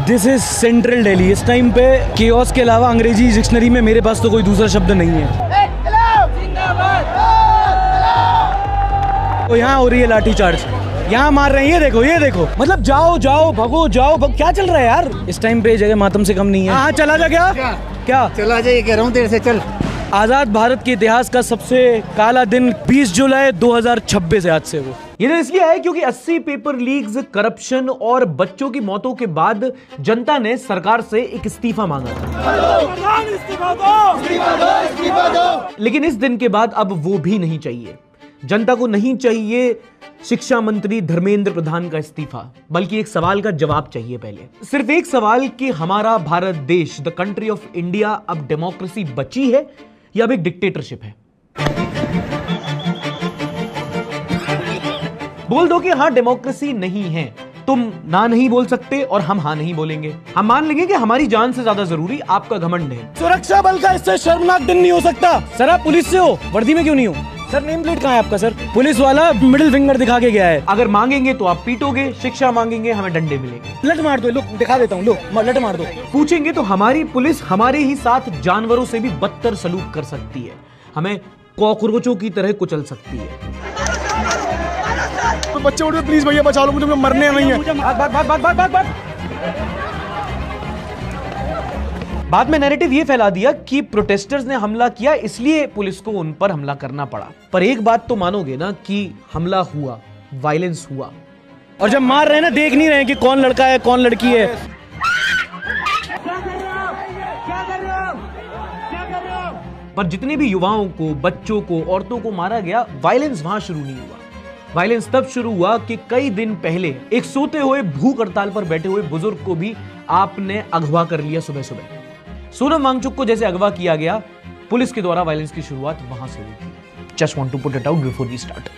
This is central Delhi. इस time पे chaos के अलावा अंग्रेजी डिक्शनरी में मेरे पास तो कोई दूसरा शब्द नहीं है। तो यहाँ हो रही है लाठी चार्ज, यहाँ मार रहे हैं, ये देखो मतलब जाओ जाओ भगो जाओ क्या चल रहा है यार। इस टाइम पे जगह मातम से कम नहीं है। हाँ चला जा क्या चला जा, ये कह रहा हूँ देर से चल। आजाद भारत के इतिहास का सबसे काला दिन 20 जुलाई 2026 है आज से। वो ये तो इसलिए है क्योंकि 80 पेपर लीक्स, करप्शन और बच्चों की मौतों के बाद जनता ने सरकार से एक इस्तीफा मांगा था। लेकिन इस दिन के बाद अब वो भी नहीं चाहिए। जनता को नहीं चाहिए शिक्षा मंत्री धर्मेंद्र प्रधान का इस्तीफा, बल्कि एक सवाल का जवाब चाहिए। पहले सिर्फ एक सवाल कि हमारा भारत देश, द कंट्री ऑफ इंडिया, अब डेमोक्रेसी बची है या अब एक डिक्टेटरशिप है? बोल दो कि हाँ डेमोक्रेसी नहीं है, तुम ना नहीं बोल सकते और हम हाँ नहीं बोलेंगे। हम मान लेंगे कि हमारी जान से ज्यादा जरूरी आपका घमंड है। सुरक्षा बल का इससे शर्मनाक दिन नहीं हो सकता। सर आप पुलिस से हो, वर्दी में क्यों नहीं हो? सर नेम प्लेट कहाँ है आपका? सर पुलिस वाला मिडिल फिंगर दिखा के गया है। अगर मांगेंगे तो आप पीटोगे, शिक्षा मांगेंगे हमें डंडे मिलेंगे। लट मार दो, लो दिखा देता हूँ, लो लट मार दो। पूछेंगे तो हमारी पुलिस हमारे ही साथ जानवरों से भी बदतर सलूक कर सकती है, हमें कॉकरोचों की तरह कुचल सकती है। तो बच्चे उठो प्लीज भैया, बचा लो मुझे, मरने नहीं है। बाद में नैरेटिव ये फैला दिया कि प्रोटेस्टर्स ने हमला किया इसलिए पुलिस को उन पर हमला करना पड़ा। पर एक बात तो मानोगे ना कि हमला हुआ, वायलेंस हुआ, और जब मार रहे हैं ना देख नहीं रहे कि कौन लड़का है कौन लड़की है। पर जितने भी युवाओं को, बच्चों को, औरतों को मारा गया, वायलेंस वहां शुरू नहीं हुआ। वायलेंस तब शुरू हुआ कि कई दिन पहले एक सोते हुए भूख हड़ताल पर बैठे हुए बुजुर्ग को भी आपने अगवा कर लिया। सुबह सुबह सोनम वांगचुक को जैसे अगवा किया गया, पुलिस के द्वारा वायलेंस की शुरुआत वहां से हुई थी। Just want to put it out before we start.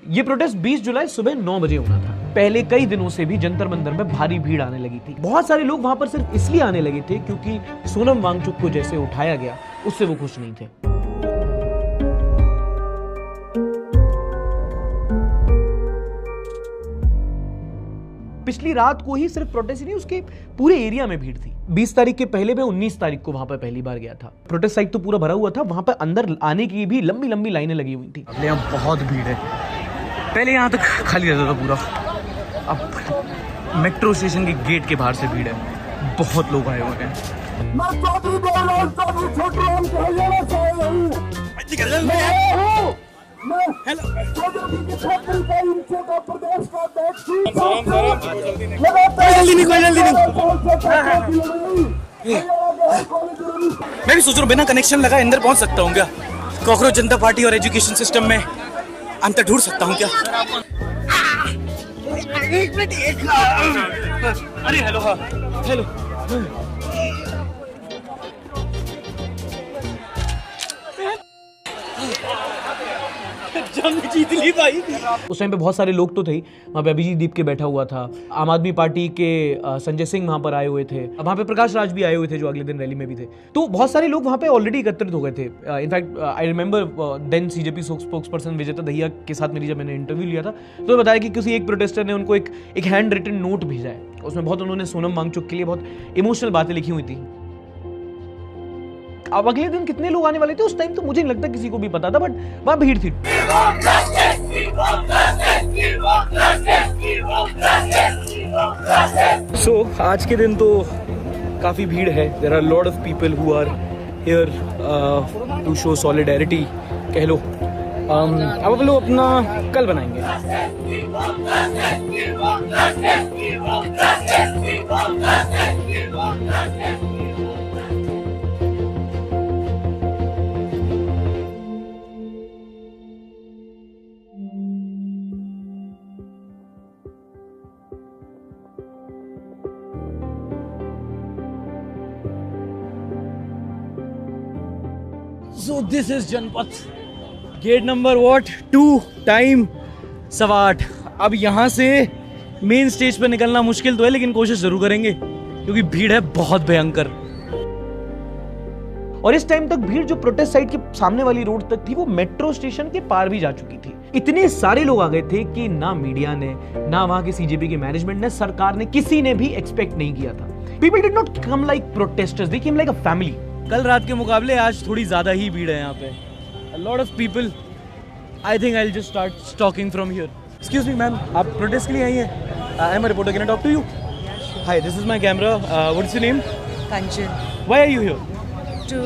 ये प्रोटेस्ट 20 जुलाई सुबह 9 बजे होना था। पहले कई दिनों से भी जंतर मंतर में भारी भीड़ आने लगी थी। बहुत सारे लोग वहां पर सिर्फ इसलिए आने लगे थे क्योंकि सोनम वांगचुक को जैसे उठाया गया उससे वो खुश नहीं थे। पिछली रात को ही सिर्फ प्रोटेस्ट नहीं, उसके पूरे एरिया में भीड़ थी। 20 तारीख के पहले मैं 19 तारीख को वहां पर पहली बार गया था। प्रोटेस्ट साइट तो पूरा भरा हुआ था, वहां पर अंदर आने की भी लंबी लंबी लाइनें लगी हुई थी। यहाँ बहुत भीड़ है। पहले यहाँ तक खाली रहता था पूरा, अब मेट्रो स्टेशन के गेट के बाहर से भीड़ है, बहुत लोग आए हुए हैं। मैं भी सोच रहा हूँ बिना कनेक्शन लगा अंदर पहुंच सकता हूँ क्या? कॉकरोच जनता पार्टी और एजुकेशन सिस्टम में अंतर ढूंढ सकता हूँ क्या? एक मिनट, अरे हेलो, हाँ हेलो। जंग जीत ली भाई। उस टाइम पे बहुत सारे लोग तो थे वहाँ पे। अभिजीत दीप के बैठा हुआ था, आम आदमी पार्टी के संजय सिंह वहाँ पर आए हुए थे, वहाँ पे प्रकाश राज भी आए हुए थे जो अगले दिन रैली में भी थे। तो बहुत सारे लोग वहाँ पे ऑलरेडी एकत्रित हो गए थे। In fact I remember then CJP spokesperson Vijeta Dahiya के साथ मेरी जब मैंने इंटरव्यू लिया था तो बताया कि किसी एक प्रोटेस्टर ने उनको एक हैंड रिटन नोट भेजा है, उसमें बहुत उन्होंने सोनम वांगचुक के लिए बहुत इमोशनल बातें लिखी हुई थी। अब अगले दिन कितने लोग आने वाले थे उस टाइम तो मुझे नहीं लगता किसी को भी पता था, बट वहां भीड़ थी। आज के दिन तो काफी भीड़ है। There are lot of people who are here to show solidarity कह लो। अब हम लोग अपना कल बनाएंगे। So this is Janpath, gate number 2, time 8:15। अब यहाँ से मेन स्टेज पर निकलना मुश्किल तो है, लेकिन कोशिश जरूर करेंगे क्योंकि भीड़ है बहुत भयंकर। और इस टाइम तक भीड़ जो प्रोटेस्ट साइट के सामने वाली रोड तक थी वो मेट्रो स्टेशन के पार भी जा चुकी थी। इतने सारे लोग आ गए थे कि ना मीडिया ने, ना वहां के सीजेपी के मैनेजमेंट ने, सरकार ने, किसी ने भी एक्सपेक्ट नहीं किया था। People did not come like protesters, they came like a family. कल रात के मुकाबले आज थोड़ी ज्यादा ही भीड़ है यहाँ पे। A lot of people. I think I'll just start stalking from here. Excuse me, ma'am. आप प्रोटेस्ट के लिए आई हैं? I'm a reporter. Can I talk to you? Hi, this is my camera. What's your name? Kanchan. Why are you here? To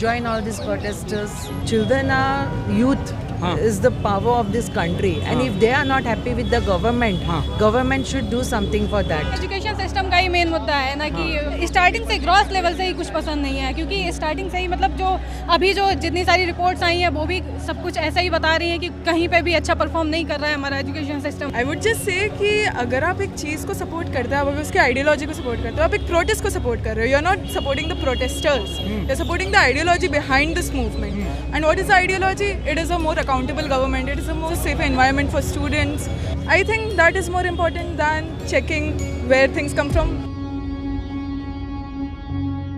join all these protesters. Children are youth. Is the power of this country, and if they are not happy with the government, government should do something for that. Education system का ही main मुद्दा है ना कि starting से gross level से ही कुछ पसंद नहीं है, क्योंकि स्टार्टिंग से ही मतलब जो अभी जो जितनी सारी रिपोर्ट्स आई हैं वो भी सब कुछ ऐसा ही बता रही हैं कि कहीं पे भी अच्छा परफॉर्म नहीं कर रहा है हमारा education system. I would just say कि अगर आप एक चीज़ को सपोर्ट करते हो, आप उसके आइडियोलॉजी को सपोर्ट करते हो, आप एक प्रोटेस्ट को सपोर्ट कर रहे हो, you are not supporting the protesters, you are supporting the ideology behind this movement. And what is the ideology? It is a more accountable government, it is a more safe environment for students. I think that is more important than checking where things come from.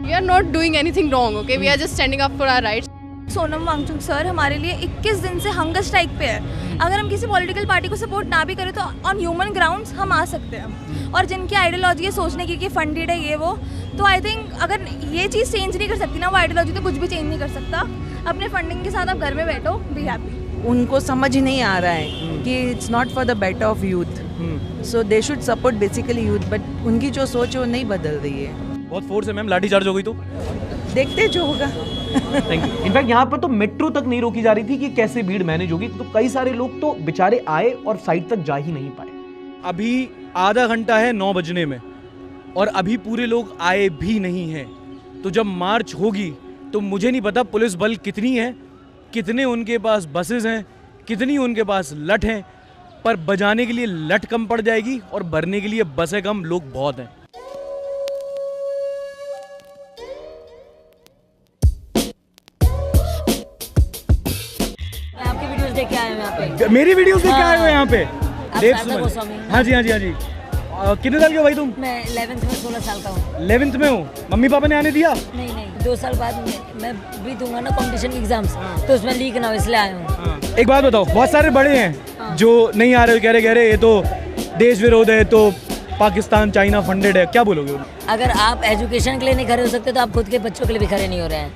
We are not doing anything wrong, okay? We are just standing up for our rights. Sonam Wangchuk sir हमारे लिए 21 दिन से hunger strike पे है. अगर हम किसी political party को सपोर्ट ना भी करें तो ऑन ह्यूमन ग्राउंड्स हम आ सकते हैं. और जिनकी आइडियोलॉजी है सोचने की कि फंडेड है ये वो, तो आई थिंक अगर ये चीज़ चेंज नहीं कर सकती ना वो आइडियोलॉजी, तो कुछ भी चेंज नहीं कर सकता. अपने फंडिंग के साथ आप घर में बैठो, बी हैप्पी. उनको समझ ही नहीं आ रहा है कि it's not for the better of youth, so they should support basically youth, but उनकी जो सोच है वो नहीं बदल रही है. बहुत फोर्स है मैम, लाठी चार्ज हो गई तो देखते जो होगा. Thank you. इनफैक्ट यहाँ पर तो मेट्रो तक नहीं रोकी जा रही थी कि कैसे भीड़ मैनेज होगी, तो कई सारे लोग तो बेचारे आए और साइड तक जा ही नहीं पाए. अभी आधा घंटा है 9 बजने में और अभी पूरे लोग आए भी नहीं हैं. तो जब मार्च होगी तो मुझे नहीं पता पुलिस बल कितनी है, कितने उनके पास बसेस हैं, कितनी उनके पास लठ हैं, पर बजाने के लिए लठ कम पड़ जाएगी और भरने के लिए बसें कम, लोग बहुत हैं. आपकी वीडियोस देख के आए हैं यहाँ पे. मेरी वीडियोस देख के आए हो यहाँ पे? देव सारदा सुमन. गोस्वामी. हाँ जी हाँ जी हाँ जी. कितने साल के हो भाई तुम? मैं 11th में 16 साल का हूँ. 11th में हूँ. मम्मी पापा ने आने दिया? नहीं 2 साल बाद मैं भी दूंगा ना कंपटीशन की एग्जाम्स, तो उसमें लीक ना हो इसलिए आया हूँ. एक बात बताओ, बहुत सारे बड़े हैं जो नहीं आ रहे, कह रहे ये तो देश विरोध है, तो पाकिस्तान चाइना फंडेड है, क्या बोलोगे? अगर आप एजुकेशन के लिए नहीं खड़े हो सकते तो आप खुद के बच्चों के लिए भी खड़े नहीं हो रहे हैं.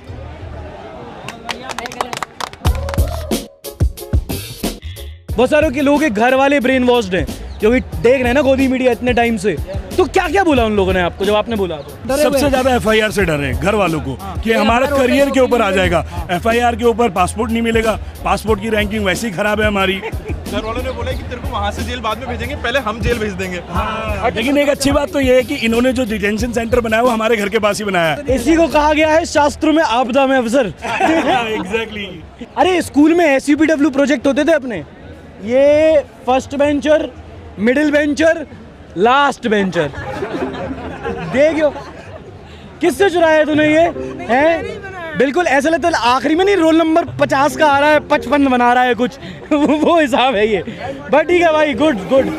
बहुत सारे के लोगों के घर वाले ब्रेन वॉश्ड हैं जो कि देख रहे हैं ना गोदी मीडिया इतने टाइम से. तो क्या क्या बोला उन लोगों ने आपको जब आपने बोला? तो सबसे ज्यादा एफआईआर से डर है घर वालों को कि हमारा करियर के ऊपर आ जाएगा. एफआईआर के ऊपर पासपोर्ट नहीं मिलेगा, पासपोर्ट की रैंकिंग वैसे ही खराब है हमारी. घर वालों ने बोला कि तेरे को वहाँ से जेल बाद में भेजेंगे, पहले हम जेल भेज देंगे. लेकिन एक अच्छी बात तो ये है कि इन्होंने जो डिटेंशन सेंटर बनाया वो हमारे घर के पास ही बनाया है. इसी को कहा गया है शास्त्रों में आपदा में अवसर. एग्जैक्टली. अरे स्कूल में SUPW प्रोजेक्ट होते थे अपने. ये first bencher, middle bencher, last bencher. देखियो किससे चुराया तूने ये हैं? बिल्कुल ऐसा लगता है आखिरी में नहीं, रोल नंबर 50 का आ रहा है, 55 बना रहा है कुछ. वो हिसाब है ये. बट ठीक है भाई, good good.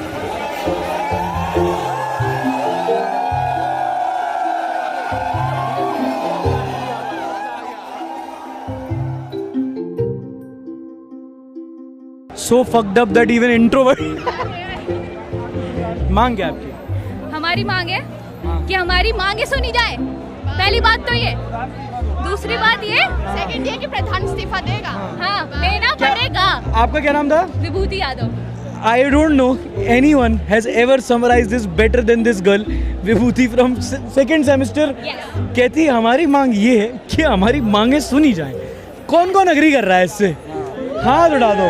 So fucked up that even introvert. मांग क्या आपकी? हमारी मांग है कि हमारी मांगे सुनी जाए. पहली बात तो ये. दूसरी बात ये, सेकंड ये कि प्रधान इस्तीफा देगा. हाँ, देना पड़ेगा. आपका क्या नाम था? विभूति Yadav. I don't know anyone has ever summarized this better than this girl, Vibhuti from second semester. Yes. कहती है हमारी मांग ये है कि हमारी मांगे सुनी जाएं. कौन कौन अग्री कर रहा है इससे? हाथ उठा दो.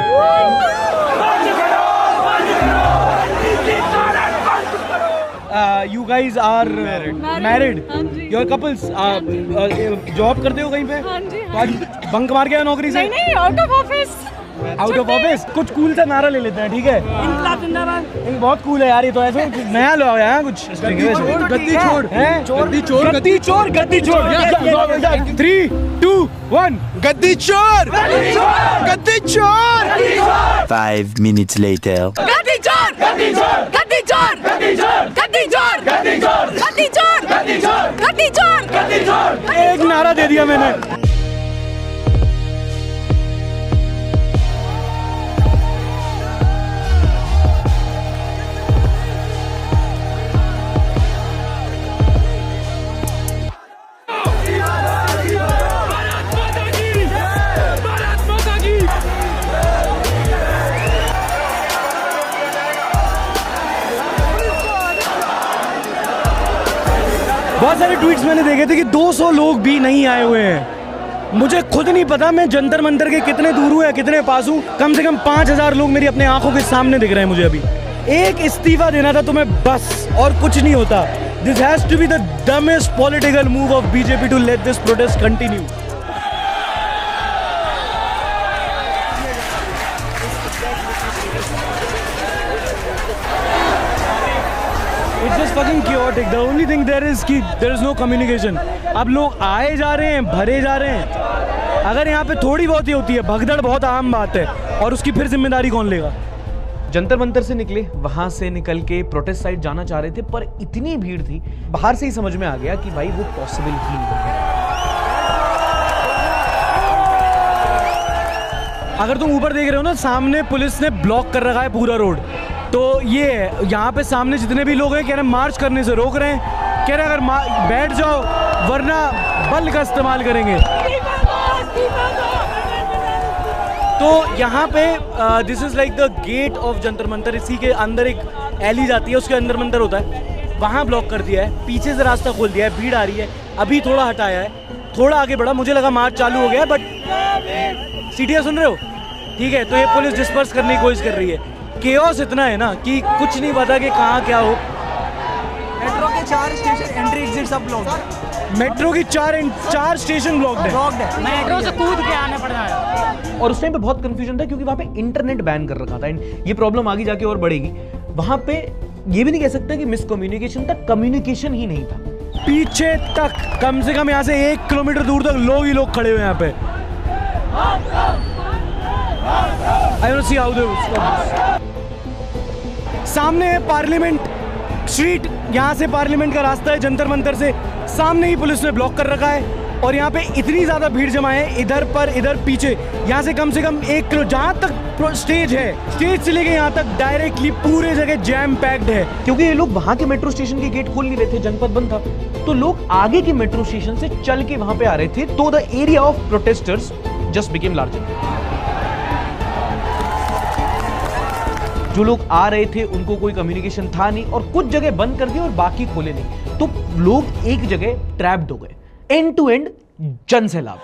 You guys are married. You're couples. Job करते हो कहीं पे? हाँ जी. बंक मार के आए नौकरी से? नहीं, out of office. Out of office. कुछ कूल सा नारा ले लेते हैं, ठीक है? इनकलाब जिंदाबाद. बहुत कूल है यार ये तो. ऐसे नया लो है कुछ. गद्दी छोड़, गद्दी छोड़, गद्दी छोड़, गद्दी छोड़, गद्दी छोड़. 3, 2, 1. गद्दी चोर, गद्दी चोर. 5 minutes later. गद्दी चोर, गद्दी चोर, गद्दी चोर, गद्दी चोर, गद्दी चोर, गद्दी चोर, गद्दी चोर, गद्दी चोर, गद्दी चोर, गद्दी चोर. एक नारा दे दिया मैंने. बहुत सारे ट्वीट्स मैंने देखे थे कि 200 लोग भी नहीं आए हुए हैं। मुझे खुद नहीं पता मैं जंतर मंतर के कितने दूर हूँ या कितने पास हूँ। कम से कम 5000 लोग मेरी अपने आंखों के सामने दिख रहे हैं मुझे अभी। एक इस्तीफा देना था तुम्हें बस, और कुछ नहीं होता। This has to be the dumbest political move of BJP to let this protest continue. It's just fucking chaotic. The only thing there is कि there is no communication. अब लोग आए जा रहे हैं, भरे जा रहे हैं। अगर यहाँ पे थोड़ी बहुत ही होती है भगदड़, बहुत आम बात है, और उसकी फिर जिम्मेदारी कौन लेगा? जंतर मंतर से निकले, वहां से निकल के प्रोटेस्ट साइड जाना चाह रहे थे, पर इतनी भीड़ थी, बाहर से ही समझ में आ गया कि भाई वो पॉसिबल ही नहीं है। अगर तुम ऊपर देख रहे हो ना, सामने पुलिस ने ब्लॉक कर रखा है पूरा रोड। तो ये यहाँ पे सामने जितने भी लोग हैं कह रहे हैं मार्च करने से रोक रहे हैं, कह रहे हैं अगर बैठ जाओ वरना बल का इस्तेमाल करेंगे। तो यहाँ पे this is like the gate of Jantar Mantar. इसी के अंदर एक एली जाती है, उसके अंदर मंतर होता है, वहाँ ब्लॉक कर दिया है, पीछे से रास्ता खोल दिया है, भीड़ आ रही है। अभी थोड़ा हटाया है, थोड़ा आगे बढ़ा, मुझे लगा मार्च चालू हो गया, बट सीटियाँ सुन रहे हो, ठीक है। तो ये पुलिस डिस्पर्स करने की कोशिश कर रही है। केओस इतना है ना कि कुछ नहीं पता कि कहाँ क्या हो। मेट्रो के 4 स्टेशन एंट्री एग्जिट सब ब्लॉक है। मेट्रो की 4 स्टेशन ब्लॉक्ड है। मेट्रो से कूद के आना पड़ रहा है। और उस टाइम पे बहुत कंफ्यूजन था क्योंकि वहां पे इंटरनेट बैन कर रखा था। ये प्रॉब्लम आगे जाके और बढ़ेगी। वहां पे ये भी नहीं कह सकता कि मिसकम्युनिकेशन था, कम्युनिकेशन ही नहीं था। पीछे तक कम से कम यहाँ से 1 किलोमीटर दूर तक लोग ही लोग खड़े हुए यहाँ पे। I don't see how they will stop this. सामने है पार्लियामेंट स्ट्रीट, यहाँ से पार्लियामेंट का रास्ता है जंतर मंतर से। सामने ही पुलिस ने ब्लॉक कर रखा है और यहाँ पे इतनी ज़्यादा भीड़ जमा है, इधर पर इधर पीछे। यहाँ से कम 1 किलो जहाँ तक स्टेज है, स्टेज से लेके यहाँ तक डायरेक्टली पूरे जगह जैम पैक्ड है। क्योंकि ये लोग वहाँ के मेट्रो स्टेशन के गेट खोल नहीं रहे थे, जनपद बंद था, तो लोग आगे के मेट्रो स्टेशन से चल के वहाँ पे आ रहे थे। तो the area of protesters just became larger. जो लोग आ रहे थे उनको कोई कम्युनिकेशन था नहीं, और कुछ जगह बंद कर दी और बाकी खोले नहीं, तो लोग एक जगह ट्रैप्ड हो गए। एंड टू एंड जन सैलाब।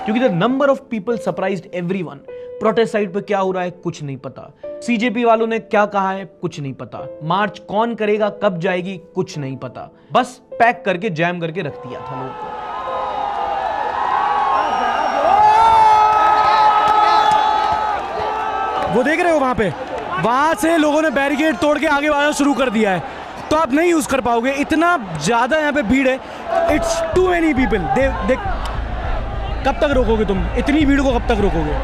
क्योंकि the number of people surprised everyone. Protest side पे क्या हो रहा है कुछ नहीं पता, सीजेपी वालों ने क्या कहा है कुछ नहीं पता, मार्च कौन करेगा कब जाएगी कुछ नहीं पता, बस पैक करके जैम करके रख दिया था लोगों को। वो देख रहे हो वहां से लोगों ने बैरिकेड तोड़ के आगे वाला शुरू कर दिया है, तो आप नहीं यूज कर पाओगे। इतना ज्यादा यहाँ पे भीड़ है, इट्स टू मेनी पीपल। देख कब तक रोकोगे तुम इतनी भीड़ को, कब तक रोकोगे?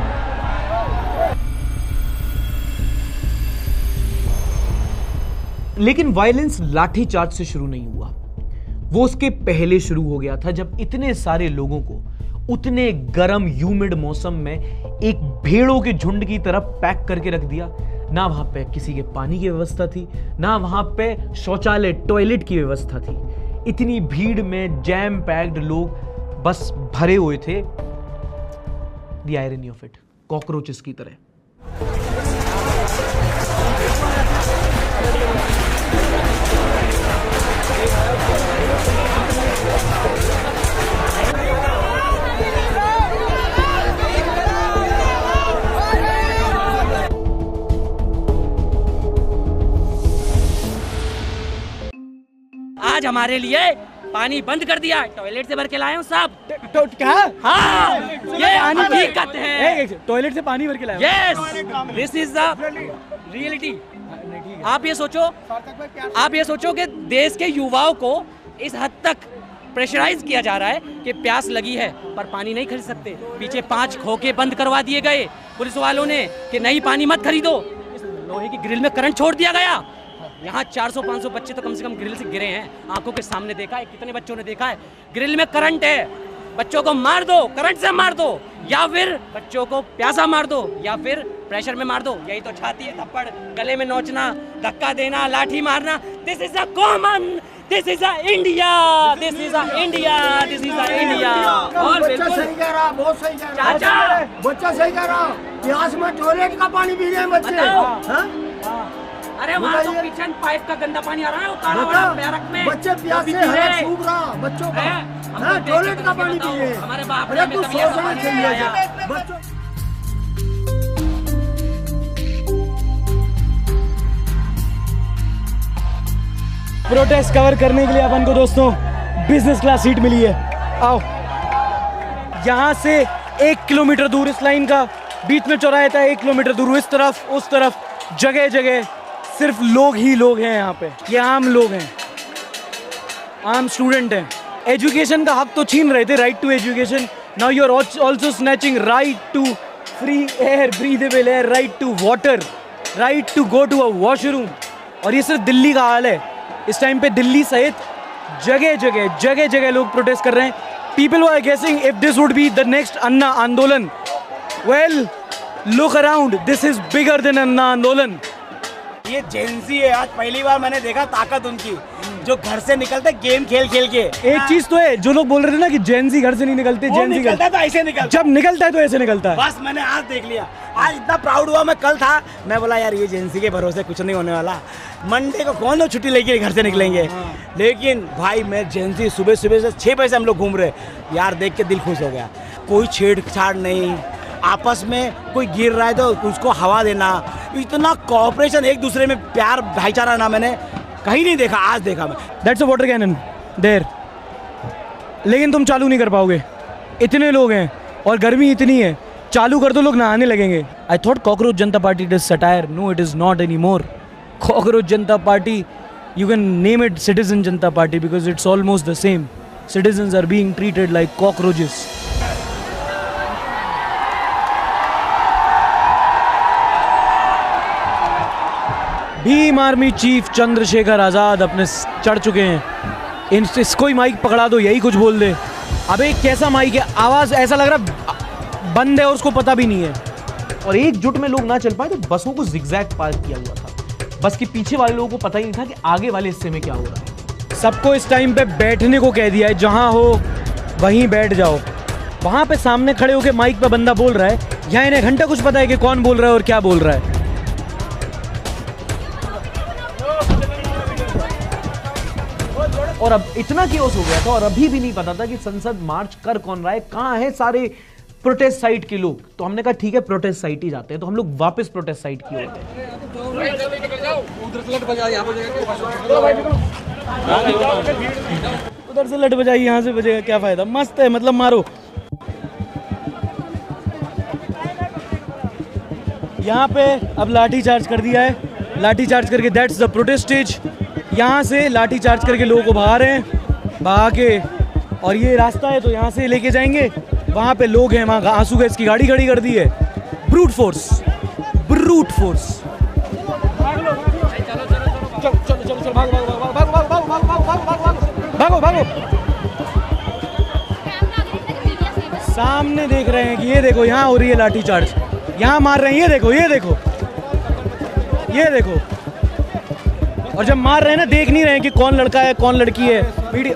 लेकिन वायलेंस लाठीचार्ज से शुरू नहीं हुआ, वो उसके पहले शुरू हो गया था, जब इतने सारे लोगों को उतने गर्म ह्यूमिड मौसम में एक भेड़ों के झुंड की तरह पैक करके रख दिया। ना वहां पे किसी के पानी की व्यवस्था थी, ना वहां पे शौचालय टॉयलेट की व्यवस्था थी। इतनी भीड़ में जैम पैक्ड लोग बस भरे हुए थे। The irony of it, cockroaches की तरह। आज हमारे लिए पानी बंद कर दिया, टॉयलेट से भर के लाए हूँ साहब। क्या? हाँ, ये हकीकत है। टॉयलेट से पानी भर के लाए? Yes, this is the reality. आप ये सोचो कि देश के युवाओं को इस हद तक प्रेशराइज किया जा रहा है कि प्यास लगी है पर पानी नहीं खरीद सकते। पीछे 5 खोखे बंद करवा दिए गए पुलिस वालों ने कि नहीं पानी मत खरीदो। इस लोहे की ग्रिल में करंट छोड़ दिया गया। यहाँ 400-500 बच्चे तो कम से कम ग्रिल से गिरे हैं, आंखों के सामने देखा है। कितने बच्चों ने देखा है ग्रिल में करंट है, बच्चों को मार दो, करंट से मार दो, या फिर बच्चों को प्यासा मार दो, या फिर प्रेशर में मार दो। यही तो छाती है, थप्पड़, गले में नोचना, धक्का देना, लाठी मारना। This is a common this is India, this is India, this is India. और बिल्कुल सही कह रहा, बहुत सही कह रहा चाचा, बच्चा सही कह रहा। प्यास में टॉयलेट का पानी पी रहे हैं बच्चे। अरे वहाँ तो किचन पाइप का गंदा पानी आ रहा है, उतारा हुआ बैरक में। बच्चे प्यास से हालत सूख रहा बच्चों का, टॉयलेट का पानी पी रहे हैं। हमारे बाप अरे तू सोचना चाहिए बच्चों। प्रोटेस्ट कवर करने के लिए अपन को दोस्तों बिजनेस क्लास सीट मिली है। आओ, यहाँ से 1 किलोमीटर दूर इस लाइन का बीच में चौराहा था, 1 किलोमीटर दूर इस तरफ उस तरफ जगह जगह सिर्फ लोग ही लोग हैं। यहाँ पे ये आम लोग हैं, आम स्टूडेंट हैं। एजुकेशन का हक तो छीन रहे थे, right to education. Now you are also snatching right to free air, breathable air, right to water, right to go to a washroom. और ये सिर्फ दिल्ली का हाल है। इस टाइम पे दिल्ली सहित जगह जगह लोग प्रोटेस्ट कर रहे हैं। People are guessing if this would be the next Anna आंदोलन। Well, look around, this is bigger than Anna आंदोलन। ये जेंजी है, आज पहली बार मैंने देखा ताकत उनकी, जो घर से निकलते गेम खेल खेल के। एक चीज तो है, जो लोग बोल रहे थे ना कि जेंजी घर से नहीं निकलते, जेंजी निकलता तो ऐसे निकलता, जब निकलता है तो ऐसे निकलता है। बस मैंने आज देख लिया, आज इतना प्राउड हुआ। मैं कल था, मैं बोला यार ये जेंजी के भरोसे कुछ नहीं होने वाला, मंडे को कौन लोग छुट्टी लेके घर से निकलेंगे। लेकिन भाई मैं जेंजी सुबह सुबह से 6 बजे से हम लोग घूम रहे यार, देख के दिल खुश हो गया। कोई छेड़छाड़ नहीं, आपस में कोई गिर रहा है तो उसको हवा देना, इतना कोऑपरेशन, एक दूसरे में प्यार भाईचारा ना मैंने कहीं नहीं देखा, आज देखा मैं। That's a water cannon there, लेकिन तुम चालू नहीं कर पाओगे, इतने लोग हैं और गर्मी इतनी है। चालू कर दो, लोग नहाने लगेंगे। I thought cockroach Janta Party it is satire, no it is not any more. Cockroach Janta Party, you can name it Citizen Janta Party because it's almost the same. Citizens are being treated like cockroaches. Bhim Army chief Chandrashekhar Azad अपने चढ़ चुके हैं। इसको ही mic पकड़ा दो, यही कुछ बोल दे। अबे कैसा माइक है, आवाज ऐसा लग रहा बंद है और उसको पता भी नहीं है। और एकजुट में लोग ना चल पाए तो बसों को जिगजैग पार्क किया हुआ था। बस के पीछे वाले लोगों को पता ही नहीं था कि आगे वाले हिस्से में क्या हो रहा है। सबको इस टाइम पे बैठने को कह दिया है, जहां हो वहीं बैठ जाओ। वहां पे सामने खड़े होकर माइक पे बंदा बोल रहा है, यहाँ इन्हें घंटा कुछ पता है कि कौन बोल रहा है और क्या बोल रहा है। और अब इतना केओस हो गया था और अभी भी नहीं पता था कि संसद मार्च कर कौन रहा है, कहाँ है सारे प्रोटेस्ट साइट के लोग। तो हमने कहा ठीक है प्रोटेस्ट साइट ही जाते हैं, तो हम लोग वापस प्रोटेस्ट साइट की ओर उधर से लट बजाई, यहाँ से बजेगा, क्या फायदा। मस्त है, मतलब मारो। यहाँ पे अब लाठी चार्ज कर दिया है, लाठी चार्ज करके दैट्स द प्रोटेस्ट स्टेज। यहाँ से लाठी चार्ज करके लोगों को भगा रहे हैं, भगा के, और ये रास्ता है तो यहाँ से लेके जाएंगे। वहाँ पे लोग हैं, वहाँ आंसू गैस की गाड़ी खड़ी कर दी है। Brute force, brute force. चलो चलो चलो चलो, भागो भागो भागो भागो भागो भागो भागो भागो भागो। सामने देख रहे हैं कि ये देखो यहाँ हो रही है लाठी चार्ज, यहाँ मार रहे हैं, ये देखो ये देखो ये देखो। और जब मार रहे हैं ना, देख नहीं रहे हैं कि कौन लड़का है कौन लड़की है। वीडियो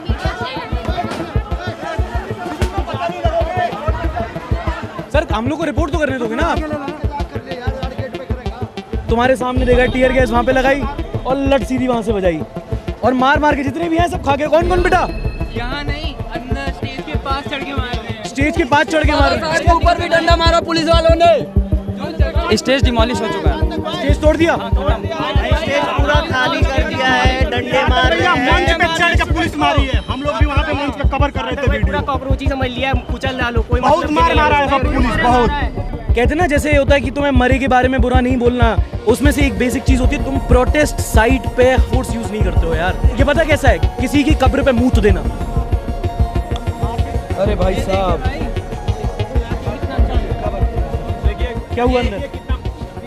सर, हम लोग को रिपोर्ट तो करने दोगे ना आप? तुम्हारे सामने देखा टीयर गैस वहाँ पे लगाई और लट सीधी वहाँ से बजाई और मार मार के जितने भी हैं सब खा के। कौन कौन बेटा? यहाँ नहीं, अंदर स्टेज के पास चढ़ के मार रहे हैं। स्टेज के पास चढ़ के मार रहे हैं। ऊपर भी डंडा मारा पुलिस वालों ने। स्टेज डिमोलिश हो चुका है, स्टेज तोड़ दिया, स्टेज पूरा खाली कर दिया है, डंडे मार रहे हैं। मंच पे चढ़ के पुलिस मारी है, हम लोग भी वहाँ पे मंच पे कवर कर रहे थे वीडियो। पूरा कॉकरोची समझ लिया, कुचल डालो, कोई बहुत मार मारा है सब पुलिस, बहुत। कहते ना जैसे ये होता है कि तुम्हें मरे के बारे में बुरा नहीं बोलना, उसमें से एक बेसिक चीज होती है, तुम प्रोटेस्ट साइट पे फोर्स यूज नहीं करते हो यार। ये पता कैसा है, किसी की कब्र पे मुंह देना। अरे भाई साहब, क्या हुआ अंदर?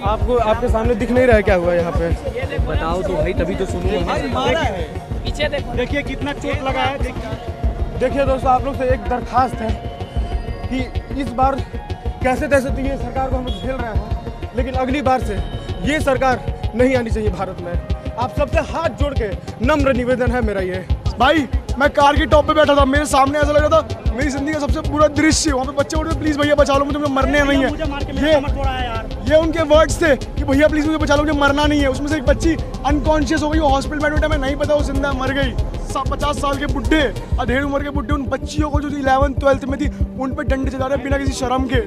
आपको आपके सामने दिख नहीं रहा है क्या हुआ यहाँ पे? बताओ तो भाई, तभी तो सुनूंगा। पीछे देखो, देखिए कितना चोट लगा है। देखिए दोस्तों, आप लोग से एक दरखास्त है कि इस बार कैसे तैसे तो ये सरकार को हम लोग झेल रहे हैं, लेकिन अगली बार से ये सरकार नहीं आनी चाहिए भारत में। आप सबसे हाथ जोड़ के नम्र निवेदन है मेरा ये। भाई मैं कार की टॉप पे बैठा था, मेरे सामने ऐसा लग रहा था मेरी जिंदगी का सबसे बुरा दृश्य। वहाँ पे बच्चे बोल रहे थे प्लीज भैया बचा लो मुझे मरने नहीं है। ये उनके वर्ड्स थे कि भैया प्लीज मुझे बचा लो मुझे मरना नहीं है। उसमें से एक बच्ची अनकॉन्शियस हो गई, वो हॉस्पिटल में एडमिट है, मैं नहीं पता वो जिंदा मर गई। 50 साल के बुढ़े, अधेड़ उम्र के बुढ़े उन बच्चियों को जो 11th 12th में थी उन पे डंडे चला रहे बिना किसी शर्म के।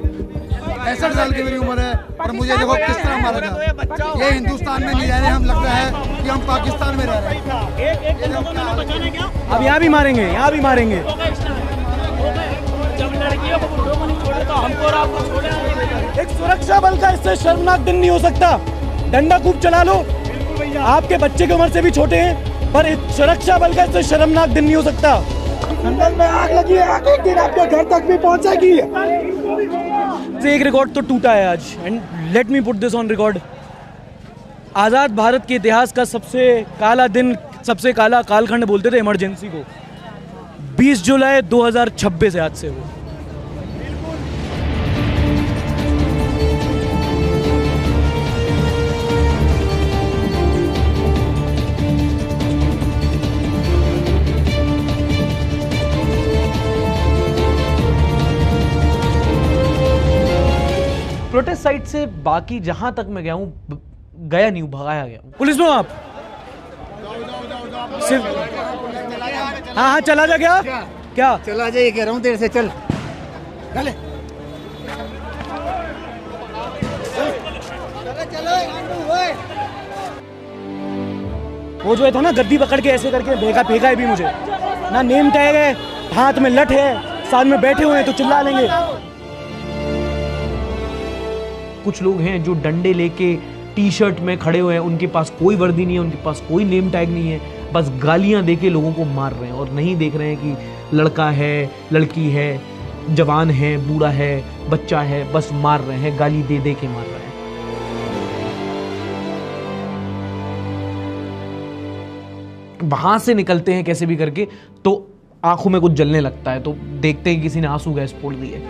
65 साल की मेरी उम्र है और मुझे देखो किस तरह मारा था। ये हिंदुस्तान में नहीं रह रहे, हम लगता है कि हम पाकिस्तान में रह रहे हैं। अब यहाँ भी मारेंगे, यहाँ भी मारेंगे। एक सुरक्षा बल का इससे शर्मनाक दिन नहीं हो सकता। डंडा खूब चला लो, आपके बच्चे की उम्र से भी छोटे हैं, पर सुरक्षा बल का इससे शर्मनाक दिन नहीं हो सकता। जंगल में आग लगी है, आग एक दिन आपके घर तक भी पहुंचेगी। एक रिकॉर्ड तो टूटा है आज, and let me put this on record. आज़ाद भारत के इतिहास का सबसे काला दिन, सबसे काला कालखंड बोलते थे इमरजेंसी को। 20 जुलाई 2026 आज से वो। प्रोटेस्ट साइट से बाकी जहां तक मैं गया हूं, गया नहीं हूं, भगाया गया हूं। पुलिस में आप सिर्फ हाँ चला जा। क्या चला जा, ये कह रहा हूँ देर से चल। वो जो है था ना गद्दी पकड़ के ऐसे करके फेंका है भी मुझे ना। नेम टैग है, हाथ में लठ है, साथ में बैठे हुए हैं तो चिल्ला लेंगे। कुछ लोग हैं जो डंडे लेके टी शर्ट में खड़े हुए हैं, उनके पास कोई वर्दी नहीं है, उनके पास कोई नेम टैग नहीं है, बस गालियां देके लोगों को मार रहे हैं और नहीं देख रहे हैं कि लड़का है, लड़की है, जवान है, बूढ़ा है, बच्चा है, बस मार रहे हैं, गाली दे दे के मार रहे हैं। वहां से निकलते हैं कैसे भी करके तो आंखों में कुछ जलने लगता है, तो देखते हैं किसी ने आंसू गैस फोड़ दी है। भाग।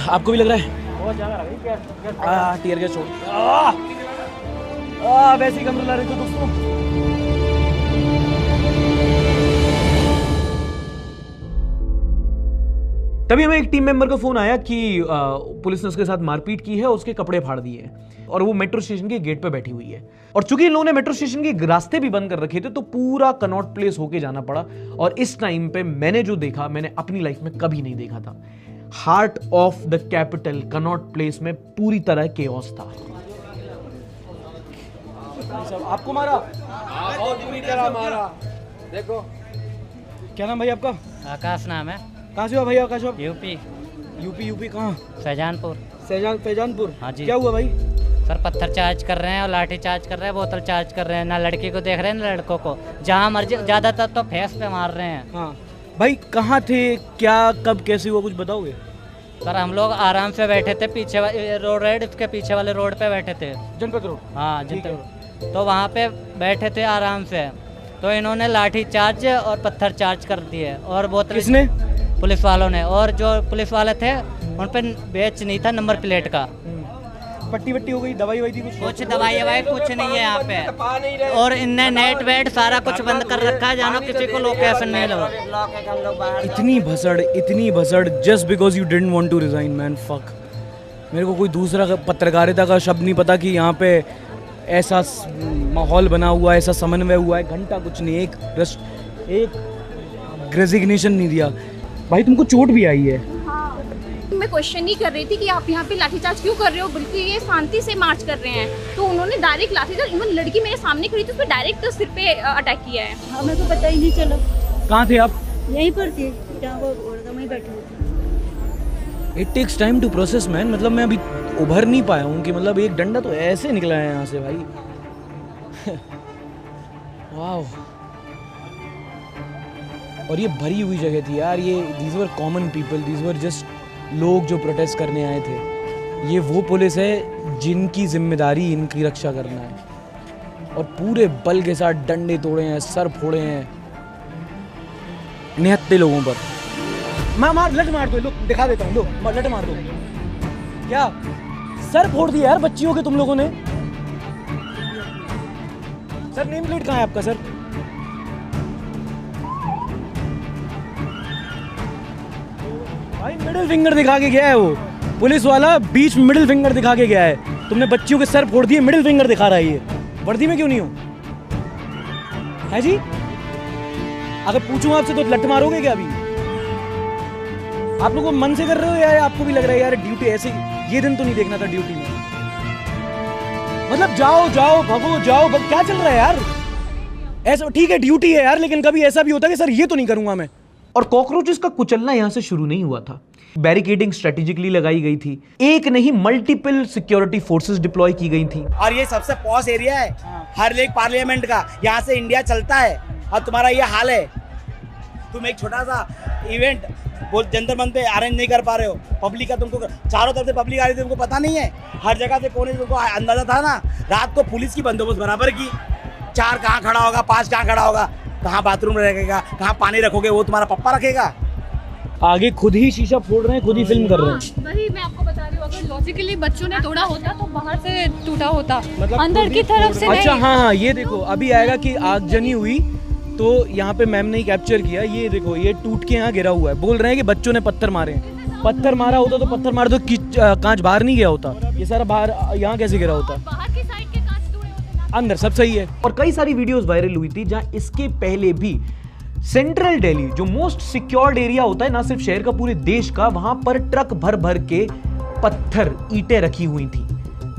आपको भी लग रहा है? बहुत ज्यादा लग रही है। टीयर गैस छोड़। वैसे ही कम रुला रहे थे दोस्तों। तभी हमें एक टीम मेंबर का फोन आया कि पुलिस ने उसके साथ मारपीट की है, उसके कपड़े फाड़ दिए हैं और वो मेट्रो स्टेशन के गेट पे बैठी हुई है। और चूंकि इन लोगों ने मेट्रो स्टेशन के रास्ते भी बंद कर रखे थे तो पूरा कनॉट प्लेस होके जाना पड़ा। और इस टाइम पे मैंने जो देखा, मैंने अपनी लाइफ में कभी नहीं देखा था। Heart of the capital Connaught place में पूरी तरह केओस था। आपको मारा? बहुत बुरी तरह मारा। देखो, क्या नाम भाई आपका? आकाश नाम है। कहाँ से हो भाई आकाश? यूपी। यूपी कहाँ? फैजानपुर। फैजानपुर। हाँ जी। क्या हुआ भाई? सर पत्थर चार्ज कर रहे हैं और लाठी चार्ज कर रहे हैं, बोतल चार्ज कर रहे हैं, ना लड़की को देख रहे हैं ना लड़कों को, जहाँ मर्जी, ज्यादातर तो फेस पे मार रहे हैं। हाँ भाई, कहाँ थे, क्या, कब, कैसे हुआ, कुछ बताओगे? सर हम लोग आराम से बैठे थे, पीछे रोड है, उसके पीछे वाले रोड पे बैठे थे। जनपद रोड? हाँ जनपद रोड। तो वहाँ पे बैठे थे आराम से, तो इन्होंने लाठी चार्ज और पत्थर चार्ज कर दिए। और बोतल किसने? पुलिस वालों ने। और जो पुलिस वाले थे उन पे बैच नहीं था नंबर प्लेट का। पट्टी वट्टी हो गई, दवाई वही थी कुछ दवाई ववाई कुछ नहीं है यहाँ पे। और इनने नेट वेट सारा कुछ बंद कर रखा है, जानो किसी को लोकेशन नहीं लो। इतनी भसड़ just because you didn't want to resign man. Fuck, मेरे को कोई दूसरा पत्रकारिता का शब्द नहीं पता कि यहाँ पे ऐसा माहौल बना हुआ है, ऐसा समन्वय हुआ है। घंटा कुछ नहीं, एक रेजिग्नेशन नहीं दिया। भाई तुमको चोट भी आई है? मैं क्वेश्चन नहीं कर रही थी कि आप यहाँ पे लाठीचार्ज क्यों कर रहे हो, बल्कि ये शांति से मार्च कर रहे हैं। तो उन्होंने डायरेक्ट लाठीचार्ज, इवन लड़की मेरे सामने खड़ी थी, उस पर डायरेक्ट सिर पे अटैक किया है। हमें तो पता ही नहीं चला। कहाँ थे आप? यहीं पर थे, जहाँ वो हो रहा था वहीं बैठे हुए थे। It takes time to process man. मतलब मैं अभी उभर नहीं पाया हूँ कि मतलब एक डंडा तो ऐसे निकला है यहाँ से भाई। वाओ। और ये भरी हुई जगह थी यार। ये these were common people, these were just लोग जो प्रोटेस्ट करने आए थे, ये वो पुलिस है जिनकी जिम्मेदारी इनकी रक्षा करना है, और पूरे बल के साथ डंडे तोड़े हैं, सर फोड़े हैं निहत्ते लोगों पर। मार लट मार दो, लो दिखा देता हूँ, लो लट मार दो। क्या सर फोड़ दिया यार बच्चियों के तुम लोगों ने। सर नेम प्लेट कहाँ है आपका सर? भाई मिडिल फिंगर दिखा के गया है वो पुलिस वाला, बीच में मिडिल फिंगर दिखा के गया है। तुमने बच्चियों के सर फोड़ दिए, मिडिल फिंगर दिखा रहा है ये। वर्दी में क्यों नहीं हो है जी? अगर पूछूं आपसे तो लट मारोगे क्या अभी? आप लोगों को मन से कर रहे हो या आपको भी लग रहा है यार ड्यूटी ऐसे ये दिन तो नहीं देखना था ड्यूटी में? मतलब जाओ जाओ भगो जाओ भग, क्या चल रहा है यार? ऐसा ठीक है ड्यूटी है यार, लेकिन कभी ऐसा भी होता है कि सर ये तो नहीं करूंगा मैं। और कॉकरोचेस का कुचलना यहां से शुरू नहीं हुआ था। बैरिकेडिंग स्ट्रेटेजिकली लगाई गई थी, एक नहीं मल्टीपल सिक्योरिटी फोर्सेस डिप्लॉय की गई थी। और ये सबसे पॉस एरिया है हर एक पार्लियामेंट का, यहाँ से इंडिया चलता है, और तुम्हारा ये हाल है। तुम एक छोटा सा इवेंट जंतर मंतर पे अरेंज नहीं कर पा रहे हो, पब्लिक का तुमको चारों तरफ से पब्लिक आ रही थी, तुमको पता नहीं है, हर जगह से कोने तुमको अंदाजा था ना। रात को पुलिस की बंदोबस्त बराबर की, 4 कहाँ खड़ा होगा, 5 कहाँ खड़ा होगा, कहाँ बाथरूम रखेगा, कहाँ पानी रखोगे, वो तुम्हारा पप्पा रखेगा। आगे खुद ही शीशा फोड़ रहे हैं, खुद ही फिल्म कर रहे हैं। वही मैं आपको बता रही हूँ, अगर लॉजिकली बच्चों ने तोड़ा होता तो बाहर से टूटा होता, अंदर की तरफ से नहीं। अच्छा हाँ, ये देखो अभी आएगा कि आगजनी हुई तो यहाँ पे मैम ने कैप्चर किया, ये देखो ये टूट के यहाँ गिरा हुआ है। बोल रहे हैं कि बच्चों ने पत्थर मारे हैं। पत्थर मारा होता तो पत्थर मार दो, कांच बाहर नहीं गया होता, ये सारा बाहर यहाँ कैसे गिरा होता? बाहर की साइड के कांच टूटे होते, अंदर सब सही है। और कई सारी वीडियोस वायरल हुई थी जहां इसके पहले भी सेंट्रल दिल्ली जो मोस्ट सिक्योर्ड एरिया होता है ना सिर्फ शहर का पूरे देश का, वहां पर ट्रक भर भर के पत्थर ईंटें रखी हुई थी,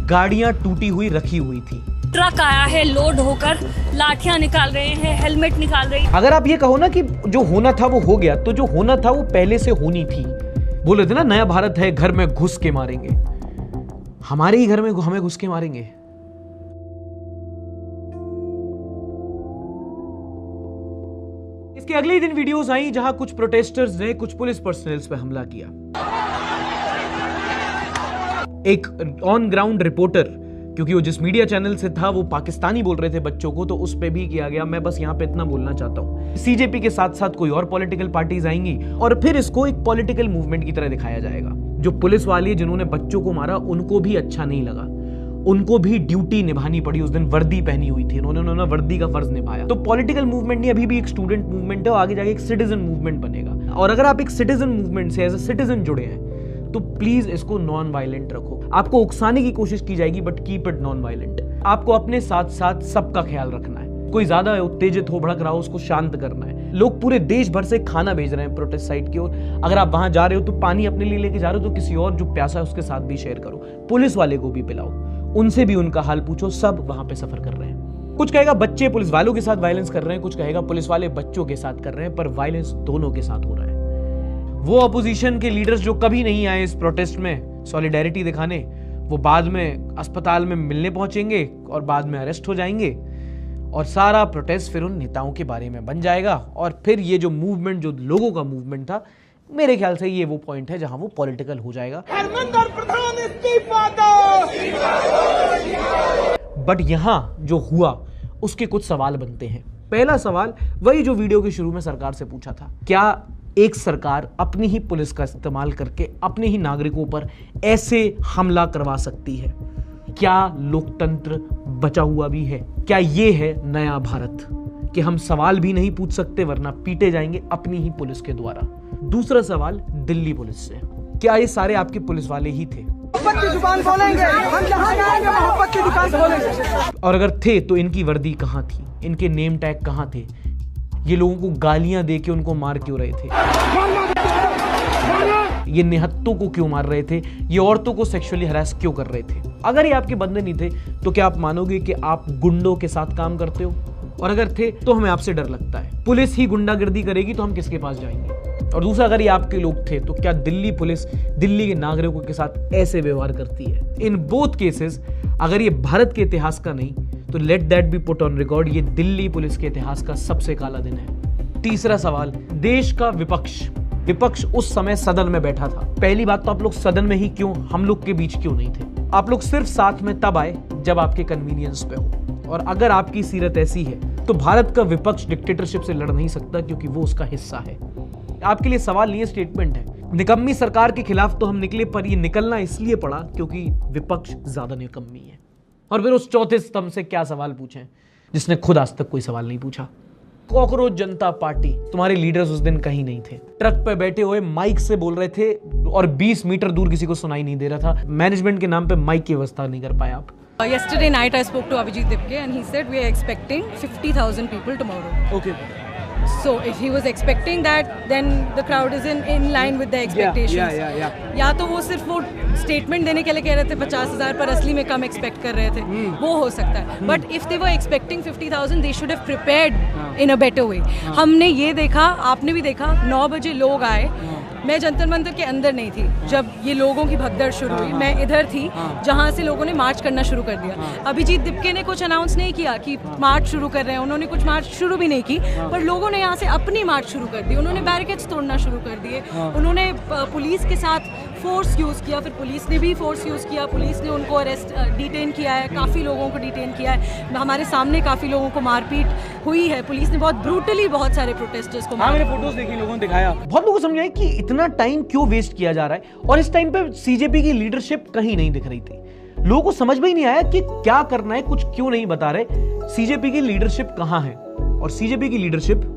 गाड़ियां टूटी हुई रखी हुई थी। ट्रक आया है लोड होकर, लाठियां निकाल रहे हैं, हेलमेट निकाल रहे हैं। अगर आप ये कहो ना कि जो होना था वो हो गया, तो जो होना था वो पहले से होनी थी। बोले थे ना नया भारत है, घर में घुस के मारेंगे। हमारे ही घर में हमें घुस के मारेंगे। इसके अगले दिन वीडियोस आई जहां कुछ प्रोटेस्टर्स ने कुछ पुलिस पर्सनल्स पे हमला किया। एक ऑन ग्राउंड रिपोर्टर, क्योंकि वो जिस मीडिया चैनल से था वो पाकिस्तानी बोल रहे थे बच्चों को, तो उस पे भी किया गया। मैं बस यहाँ पे इतना बोलना चाहता हूँ, सीजेपी के साथ साथ कोई और पॉलिटिकल पार्टीज आएंगी और फिर इसको एक पॉलिटिकल मूवमेंट की तरह दिखाया जाएगा। जो पुलिस वाले जिन्होंने बच्चों को मारा उनको भी अच्छा नहीं लगा, उनको भी ड्यूटी निभानी पड़ी। उस दिन वर्दी पहनी हुई थी, उन्होंने वर्दी का फर्ज निभाया। तो पॉलिटिकल मूवमेंट नहीं, अभी भी एक स्टूडेंट मूवमेंट है, आगे जाके एक सिटीजन मूवमेंट बनेगा। और अगर आप एक सिटीजन मूवमेंट से एज अ सिटीजन जुड़े हैं तो प्लीज इसको नॉन वायलेंट रखो। आपको उकसाने की कोशिश की जाएगी but keep it non violent. आपको अपने साथ साथ सबका ख्याल रखना है। कोई ज्यादा उत्तेजित हो, भड़क रहा हो, उसको शांत करना है। लोग पूरे देश भर से खाना भेज रहे हैं प्रोटेस्ट साइट की ओर। अगर आप वहां जा रहे हो तो पानी अपने लिए लेके जा रहे हो तो किसी और जो प्यासा है उसके साथ भी शेयर करो। पुलिस वाले को भी पिलाओ, उनसे भी उनका हाल पूछो। सब वहां पे सफर कर रहे हैं। कुछ कहेगा बच्चे पुलिस वालों के साथ वायलेंस कर रहे हैं, कुछ कहेगा पुलिस वाले बच्चों के साथ कर रहे हैं, पर वायलेंस दोनों के साथ हो रहा है। वो अपोजिशन के लीडर्स जो कभी नहीं आए इस प्रोटेस्ट में सॉलिडेरिटी दिखाने, वो बाद में अस्पताल में मिलने पहुंचेंगे और बाद में अरेस्ट हो जाएंगे, और सारा प्रोटेस्ट फिर उन नेताओं के बारे में बन जाएगा। और फिर ये जो मूवमेंट, जो लोगों का मूवमेंट था, मेरे ख्याल से ये वो पॉइंट है जहां वो पॉलिटिकल हो जाएगा। बट यहां जो हुआ उसके कुछ सवाल बनते हैं। पहला सवाल वही जो वीडियो के शुरू में सरकार से पूछा था, क्या एक सरकार अपनी ही पुलिस का इस्तेमाल करके अपने ही नागरिकों पर ऐसे हमला करवा सकती है? क्या लोकतंत्र बचा हुआ भी है? क्या ये है नया भारत कि हम सवाल भी नहीं पूछ सकते वरना पीटे जाएंगे अपनी ही पुलिस के द्वारा? दूसरा सवाल दिल्ली पुलिस से, क्या ये सारे आपके पुलिस वाले ही थे? दुकान बोलेंगे, हम जहां जाएंगे मोहब्बत की दुकान बोलेंगे। और अगर थे तो इनकी वर्दी कहां थी? इनके नेम टैग कहां थे? ये लोगों को गालियां दे के उनको मार क्यों रहे थे? ये निहत्तों को क्यों मार रहे थे? ये औरतों को सेक्सुअली हरास क्यों कर रहे थे? अगर ये आपके बंदे नहीं थे तो क्या आप मानोगे कि आप गुंडों के साथ काम करते हो? और अगर थे तो हमें आपसे डर लगता है। पुलिस ही गुंडागर्दी करेगी तो हम किसके पास जाएंगे? और दूसरा, अगर ये आपके लोग थे तो क्या दिल्ली पुलिस दिल्ली के नागरिकों के साथ ऐसे व्यवहार करती है? इन बोथ केसेस अगर ये भारत के इतिहास का नहीं तो let that B put on record, ये दिल्ली पुलिस के इतिहास का सबसे काला दिन है। तीसरा सवाल, देश का विपक्ष विपक्ष उस समय सदन में बैठा था। पहली बात तो आप लोग सदन में ही क्यों, हम लोग के बीच क्यों नहीं थे? आप लोग सिर्फ साथ में तब आए जब आपके कन्वीनियंस पे हो। और अगर आपकी सीरत ऐसी है तो भारत का विपक्ष डिक्टेटरशिप से लड़ नहीं सकता, क्योंकि वो उसका हिस्सा है। आपके लिए सवाल नहीं है, स्टेटमेंट है। निकम्मी सरकार के खिलाफ तो हम निकले, पर ये निकलना इसलिए पड़ा क्योंकि विपक्ष ज्यादा निकम्मी है। और फिर उस चौथे स्तंभ से क्या सवाल पूछें जिसने खुद आज तक कोई सवाल नहीं पूछा। कॉकरोच जनता पार्टी, तुम्हारे लीडर्स उस दिन कहीं नहीं थे, ट्रक पे बैठे हुए माइक से बोल रहे थे और 20 मीटर दूर किसी को सुनाई नहीं दे रहा था। मैनेजमेंट के नाम पे माइक की व्यवस्था नहीं कर पाए आप। Yesterday night I spoke to Abhijit Dipke and he said we are expecting 50,000 people tomorrow. Okay. So if he was expecting that, then the crowd is in line with the expectations. Yeah. या तो वो सिर्फ वो statement देने के लिए कह रहे थे 50,000 पर असली में कम एक्सपेक्ट कर रहे थे, वो हो सकता है। But if they were expecting 50,000 they should have prepared in a better way. हमने ये देखा, आपने भी देखा, 9 बजे लोग आए। मैं जंतर मंतर के अंदर नहीं थी जब ये लोगों की भगदड़ शुरू हुई, मैं इधर थी जहाँ से लोगों ने मार्च करना शुरू कर दिया। अभिजीत दिपके ने कुछ अनाउंस नहीं किया कि मार्च शुरू कर रहे हैं, उन्होंने कुछ मार्च शुरू भी नहीं की, पर लोगों ने यहाँ से अपनी मार्च शुरू कर दी। उन्होंने बैरिकेड्स तोड़ना शुरू कर दिए, उन्होंने पुलिस के साथ फोर्स यूज़ किया, फिर पुलिस ने भी फोर्स यूज़ किया, पुलिस ने उनको डिटेन किया है, काफ़ी लोगों को डिटेन किया है, हमारे सामने काफ़ी लोगों को मारपीट हुई है, पुलिस ने बहुत ब्रूटली बहुत सारे प्रोटेस्टर्स को मैंने फोटोज देखी, लोगों ने दिखाया। बहुत लोगों को समझाया कि इतना टाइम क्यों वेस्ट किया जा रहा है, और इस टाइम पे सीजेपी की लीडरशिप कहीं नहीं दिख रही थी। लोगों को समझ में ही नहीं आया कि क्या करना है, कुछ क्यों नहीं बता रहे। सीजेपी की लीडरशिप कहां है, और सीजेपी की लीडरशिप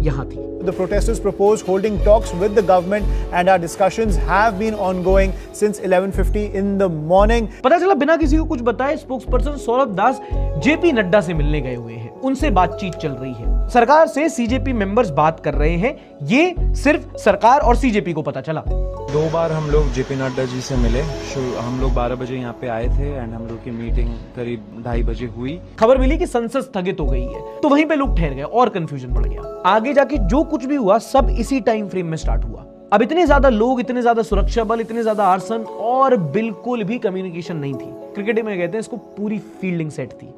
यहां थी। The protesters proposed holding talks with the government and our discussions have been ongoing since 11:50 in the morning. पता चला बिना किसी को कुछ बताए स्पोक्सपर्सन सौरभ दास जेपी नड्डा से मिलने गए हुए हैं, उनसे बातचीत चल रही है। सरकार से सीजेपी मेंबर्स बात कर रहे हैं, ये सिर्फ सरकार और सीजेपी को पता चला। 2 बार हम लोग जेपी नड्डा जी से मिले। हम लोग 12 बजे यहाँ पे आए थे एंड हम लोग की मीटिंग करीब 2:30 बजे हुई। खबर मिली कि संसद स्थगित हो गई है, तो वहीं पे लोग ठहर गए और कंफ्यूजन बढ़ गया। आगे जाके जो कुछ भी हुआ सब इसी टाइम फ्रेम में स्टार्ट हुआ। अब इतने ज्यादा लोग, इतने ज्यादा सुरक्षा बल, इतने ज्यादा आर्सन और बिल्कुल भी कम्युनिकेशन नहीं थी। क्रिकेट में कहते हैं इसको पूरी फील्डिंग सेट थी,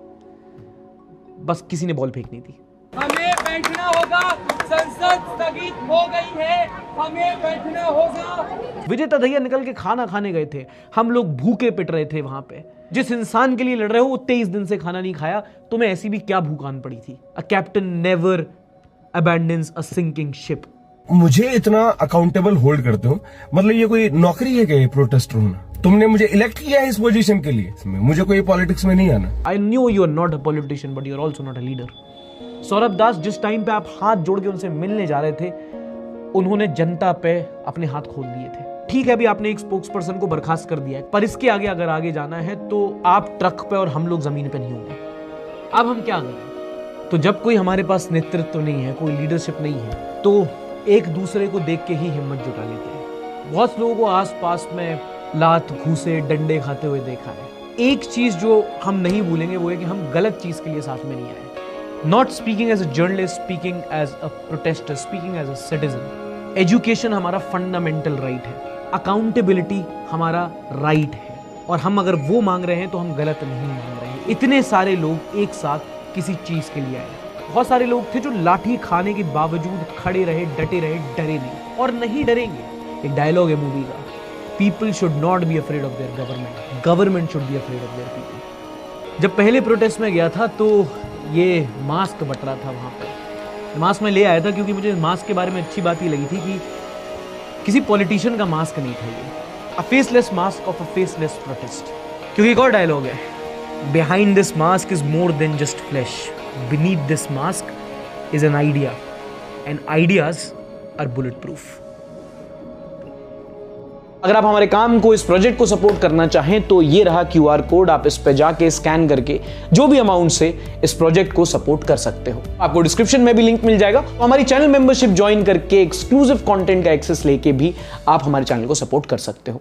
बस किसी ने बॉल फेंकनी थी। हमें बैठना होगा, संसद स्थगित हो गई है, हमें बैठना होगा। विजय तधैया निकल के खाना खाने गए थे, हम लोग भूखे पिट रहे थे वहां पे। जिस इंसान के लिए लड़ रहे हो वो 23 दिन से खाना नहीं खाया, तुम्हें ऐसी भी क्या भूख आन पड़ी थी। A captain never abandons a sinking ship. मुझे इतना अकाउंटेबल होल्ड करते हो, मतलब ये कोई नौकरी है क्या ये प्रोटेस्टर होना? तुमने मुझे इलेक्ट किया है इस पोजीशन के लिए, मुझे कोई पॉलिटिक्स में नहीं आना। I knew you are not a politician but you are also not a leader. Saurabh Das, जिस टाइम पे आप हाथ जोड़ के उनसे मिलने जा रहे थे, उन्होंने जनता पे अपने हाथ खोल दिए थे। ठीक है, अभी आपने एक स्पोक्सपर्सन को बर्खास्त कर दिया है, पर इसके आगे अगर आगे जाना है तो आप ट्रक पे और हम लोग जमीन पे नहीं होंगे। अब हम क्या करें? तो जब कोई हमारे पास नेतृत्व नहीं है, कोई लीडरशिप नहीं है, तो एक दूसरे को देख के ही हिम्मत जुटा लेते हैं। बहुत लोगों को आसपास में लात, घूसे, डंडे खाते हुए देखा है। एक चीज जो हम नहीं भूलेंगे वो है कि हम गलत चीज के लिए साथ में नहीं आए। Not speaking as a journalist, speaking as a protester, speaking as a citizen. Education हमारा fundamental right है, accountability हमारा right है, और हम अगर वो मांग रहे हैं तो हम गलत नहीं मांग रहे हैं। इतने सारे लोग एक साथ किसी चीज के लिए आए। बहुत सारे लोग थे जो लाठी खाने के बावजूद खड़े रहे, डटे रहे, डरे नहीं, और नहीं डरेंगे। एक डायलॉग है मूवी का, people should not be afraid of their government, government should be afraid of their people. जब पहले प्रोटेस्ट में गया था तो ये मास्क बट रहा था वहाँ पर। मास्क मैं ले आया था क्योंकि मुझे मास्क के बारे में अच्छी बात ये लगी थी कि किसी पॉलिटिशियन का मास्क नहीं था ये, a faceless mask of a faceless protest. क्योंकि एक और डायलॉग है, behind this mask is more than just flesh, beneath this mask is an idea, and ideas are bulletproof. अगर आप हमारे काम को, इस प्रोजेक्ट को सपोर्ट करना चाहें तो ये रहा QR कोड, आप इस पे जाके स्कैन करके जो भी अमाउंट से इस प्रोजेक्ट को सपोर्ट कर सकते हो। आपको डिस्क्रिप्शन में भी लिंक मिल जाएगा। हमारी चैनल मेंबरशिप ज्वाइन करके एक्सक्लूसिव कंटेंट का एक्सेस लेके भी आप हमारे चैनल को सपोर्ट कर सकते हो।